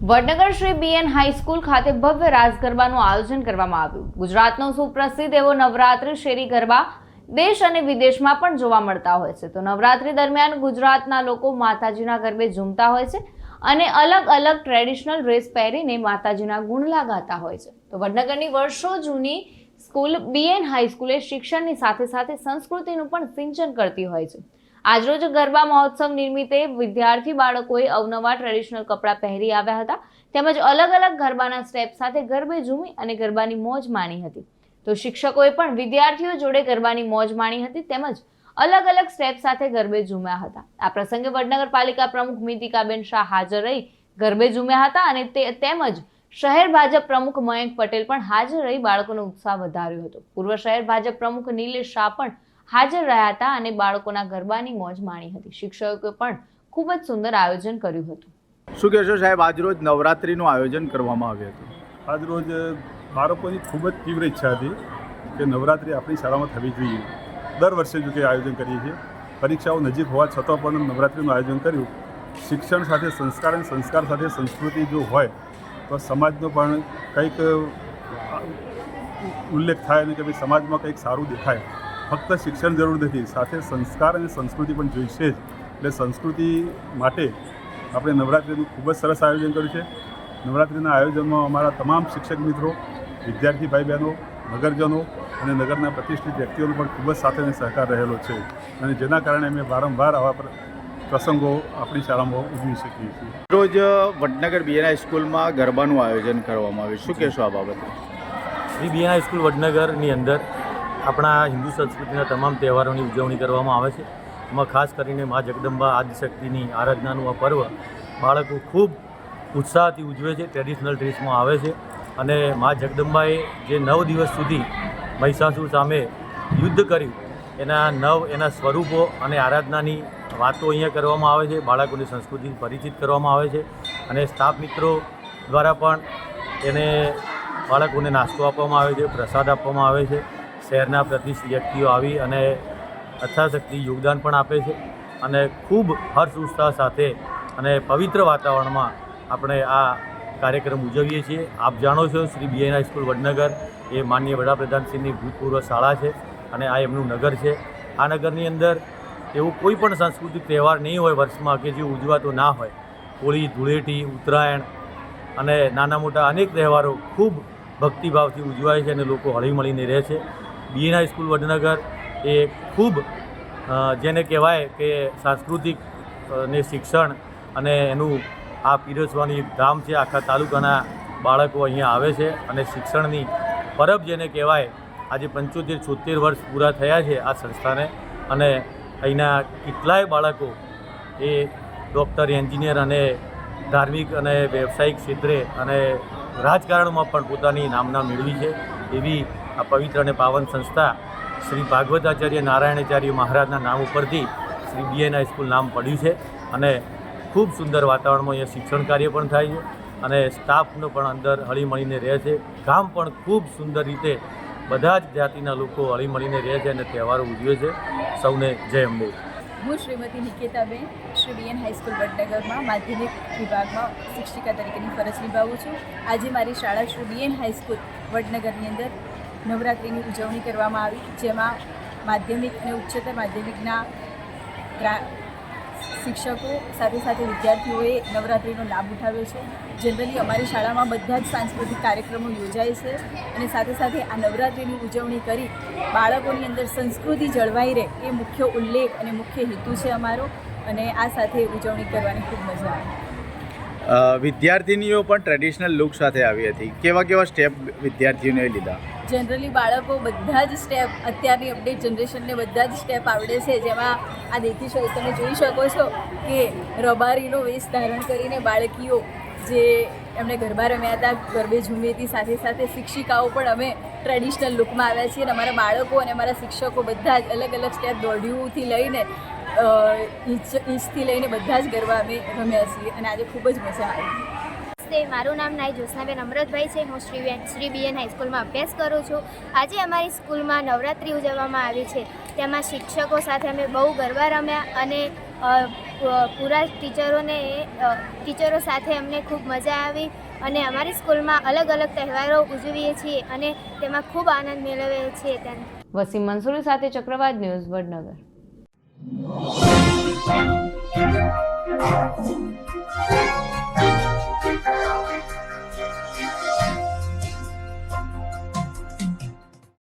Vadnagar Shri BN high school ખાતે ભવ્ય રાસ ગરબાનું આયોજન કરવામાં આવ્યું। ગુજરાતનો સુપ્રસિદ્ધ એવો નવરાત્રી શેરી ગરબા દેશ અને વિદેશમાં પણ જોવા મળતા હોય છે। તો નવરાત્રી દરમિયાન ગુજરાતના લોકો માતાજીના ગરબે ઝૂમતા હોય છે અને અલગ અલગ ટ્રેડિશનલ ડ્રેસ પહેરીને માતાજીના ગુણલા ગાતા હોય છે। તો વડનગરની વર્ષો જૂની સ્કૂલ બીએન હાઈસ્કૂલે શિક્ષણની સાથે સાથે સંસ્કૃતિનું પણ સિંચન કરતી હોય છે। આજરોજ ગરબા મહોત્સવ નિમિત્તે વિદ્યાર્થી બાળકોએ અવનવા ટ્રેડિશનલ કપડાં પહેરી આવ્યા હતા તેમજ અલગ અલગ ગરબાના સ્ટેપ સાથે ગરબે ઝૂમી અને ગરબાની મોજ માણી હતી। તો શિક્ષકોએ પણ વિદ્યાર્થીઓ જોડે ગરબાની મોજ માણી હતી તેમજ અલગ અલગ સ્ટેપ સાથે ગરબે ઝૂમ્યા હતા। આ પ્રસંગે વડનગર પાલિકા પ્રમુખ મિતિકાબેન શાહ હાજર રહી ગરબે ઝૂમ્યા હતા અને તેમજ શહેર ભાજપ પ્રમુખ મયંક પટેલ પણ હાજર રહી બાળકોનો ઉત્સાહ વધાર્યો હતો। પૂર્વ શહેર ભાજપ પ્રમુખ નિલેશ શાહ પણ હાજર રહ્યા હતા અને બાળકોના ગરબાની મોજ માણી હતી। શિક્ષકોએ પણ ખૂબ જ સુંદર આયોજન કર્યું હતું। શું કહેશો સાહેબ, આજરોજ નવરાત્રીનું આયોજન કરવામાં આવ્યું હતું? આજરોજ બાળકોની ખૂબ જ તીવ્ર ઈચ્છા હતી કે નવરાત્રિ આપણી શાળામાં થવી જોઈએ। દર વર્ષે જો કે આયોજન કરીએ છીએ, પરીક્ષાઓ નજીક હોવા છતાં પણ નવરાત્રિનું આયોજન કર્યું। શિક્ષણ સાથે સંસ્કાર અને સંસ્કાર સાથે સંસ્કૃતિ જો હોય તો સમાજનો પણ કંઈક ઉલ્લેખ થાય અને કે ભાઈ સમાજમાં કંઈક સારું દેખાય। ફક્ત શિક્ષણ જરૂર નથી, સાથે સંસ્કાર અને સંસ્કૃતિ પણ જોઈશે જ। એટલે સંસ્કૃતિ માટે આપણે નવરાત્રિનું ખૂબ જ સરસ આયોજન કર્યું છે। નવરાત્રિના આયોજનમાં અમારા તમામ શિક્ષક મિત્રો, વિદ્યાર્થી ભાઈ બહેનો, નગરજનો અને નગરના પ્રતિષ્ઠિત વ્યક્તિઓનો પણ ખૂબ જ સાથે અને સહકાર રહેલો છે અને જેના કારણે અમે વારંવાર આવા પ્રસંગો આપણી શાળામાં ઉજવી શકીએ છીએ। રોજ વડનગર બીએન હાઈસ્કૂલમાં ગરબાનું આયોજન કરવામાં આવ્યું, શું કહેશો આ બાબતે? શ્રી બીએન હાઈસ્કૂલ વડનગરની અંદર આપણા હિન્દુ સંસ્કૃતિના તમામ તહેવારોની ઉજવણી કરવામાં આવે છે। એમાં ખાસ કરીને મા જગદંબા આદિશક્તિની આરાધનાનું આ પર્વ બાળકો ખૂબ ઉત્સાહથી ઉજવે છે, ટ્રેડિશનલ ડ્રેસમાં આવે છે અને મા જગદંબાએ જે 9 દિવસ સુધી મહિષાસુર સામે યુદ્ધ કર્યું એના સ્વરૂપો અને આરાધનાની વાતો અહીંયા કરવામાં આવે છે। બાળકોની સંસ્કૃતિથી પરિચિત કરવામાં આવે છે અને સ્ટાફ મિત્રો દ્વારા પણ એને બાળકોને નાસ્તો આપવામાં આવે છે, પ્રસાદ આપવામાં આવે છે। શહેરના પ્રતિષ્ઠિત વ્યક્તિઓ આવી અને યથાશક્તિ યોગદાન પણ આપે છે અને ખૂબ હર્ષ ઉત્સાહ સાથે અને પવિત્ર વાતાવરણમાં આપણે આ કાર્યક્રમ ઉજવીએ છીએ। આપ જાણો છો, શ્રી બીએન હાઈસ્કૂલ વડનગર એ માનનીય વડાપ્રધાનશ્રીની ભૂતપૂર્વ શાળા છે અને આ એમનું નગર છે। આ નગરની અંદર એવું કોઈ પણ સાંસ્કૃતિક તહેવાર નહીં હોય વર્ષમાં કે જે ઉજવાતો ના હોય। હોળી, ધૂળેટી, ઉત્તરાયણ અને નાના મોટા અનેક તહેવારો ખૂબ ભક્તિભાવથી ઉજવાય છે અને લોકો હળીમળીને રહે છે। બીએન હાઈસ્કૂલ વડનગર એ ખૂબ જેને કહેવાય કે સાંસ્કૃતિક ને શિક્ષણ અને એનું આ પીરસવાની એક ધામ છે। આખા તાલુકાના બાળકો અહીંયા આવે છે અને શિક્ષણની પરબ જેને કહેવાય, આજે 75-76 વર્ષ પૂરા થયા છે આ સંસ્થાને અને અહીંના કેટલાય બાળકો એ ડૉક્ટર, એન્જિનિયર અને ધાર્મિક અને વ્યવસાયિક ક્ષેત્રે અને રાજકારણમાં પણ પોતાની નામના મેળવી છે। એવી આ પવિત્ર અને પાવન સંસ્થા શ્રી ભાગવતાચાર્ય નારાયણાચાર્ય મહારાજના નામ ઉપરથી શ્રી બીએન હાઈસ્કૂલ નામ પડ્યું છે અને ખૂબ સુંદર વાતાવરણમાં અહીંયા શિક્ષણ કાર્ય પણ થાય છે અને સ્ટાફનો પણ અંદર હળીમળીને રહે છે। ગામ પણ ખૂબ સુંદર રીતે બધા જ જાતિના લોકો હળીમળીને રહે છે અને તહેવારો ઉજવે છે। સૌને જય અંબે। હું શ્રીમતી નિકેતાબેન શ્રી બીએન હાઈસ્કૂલ વડનગરમાં માધ્યમિક વિભાગમાં શિક્ષિકા તરીકેની ફરજ નિભાવું છું। આજે મારી શાળા શ્રી બીએન હાઈસ્કૂલ વડનગરની અંદર નવરાત્રિની ઉજવણી કરવામાં આવી, જેમાં માધ્યમિક અને ઉચ્ચતર માધ્યમિકના શિક્ષકો સાથે સાથે વિદ્યાર્થીઓએ નવરાત્રિનો લાભ ઉઠાવ્યો છે। જનરલી અમારી શાળામાં બધા જ સાંસ્કૃતિક કાર્યક્રમો યોજાય છે અને સાથે સાથે આ નવરાત્રિની ઉજવણી કરી બાળકોની અંદર સંસ્કૃતિ જળવાઈ રહે એ મુખ્ય ઉલ્લેખ અને મુખ્ય હેતુ છે અમારો અને આ સાથે ઉજવણી કરવાની ખૂબ મજા આવી। વિદ્યાર્થીનીઓ પણ ટ્રેડિશનલ લુક સાથે આવી હતી, કેવા કેવા સ્ટેપ વિદ્યાર્થીઓને લીધા? જનરલી બાળકો બધા જ સ્ટેપ, અત્યારની અપડેટ જનરેશનને બધા જ સ્ટેપ આવડે છે, જેમાં આ દેખી શકો, તમે જોઈ શકો છો કે રબારીનો વેશ ધારણ કરીને બાળકીઓ જે એમણે ગરબા રમ્યા હતા, ગરબે ઝૂમી હતી, સાથે સાથે શિક્ષિકાઓ પણ અમે ટ્રેડિશનલ લુકમાં આવ્યા છીએ અને અમારા બાળકો અને અમારા શિક્ષકો બધા જ અલગ અલગ સ્ટેપ દોડ્યુંથી લઈને ઇંચથી લઈને બધા જ ગરબા અમે રમ્યા છીએ અને આજે ખૂબ જ મજા આવી। મારું નામ નાઈ જ્યોત્સનાબેન અમૃતભાઈ છે। હું શ્રી બીએન હાઈસ્કૂલમાં અભ્યાસ કરું છું। આજે અમારી સ્કૂલમાં નવરાત્રિ ઉજવવામાં આવી છે, તેમાં શિક્ષકો સાથે અમે બહુ ગરબા રમ્યા અને પૂરા ટીચરો સાથે અમને ખૂબ મજા આવી અને અમારી સ્કૂલમાં અલગ અલગ તહેવારો ઉજવીએ છીએ અને તેમાં ખૂબ આનંદ મેળવીએ છીએ. વસીમ મંસૂરી સાથે ચક્રવાત ન્યૂઝ વડનગર.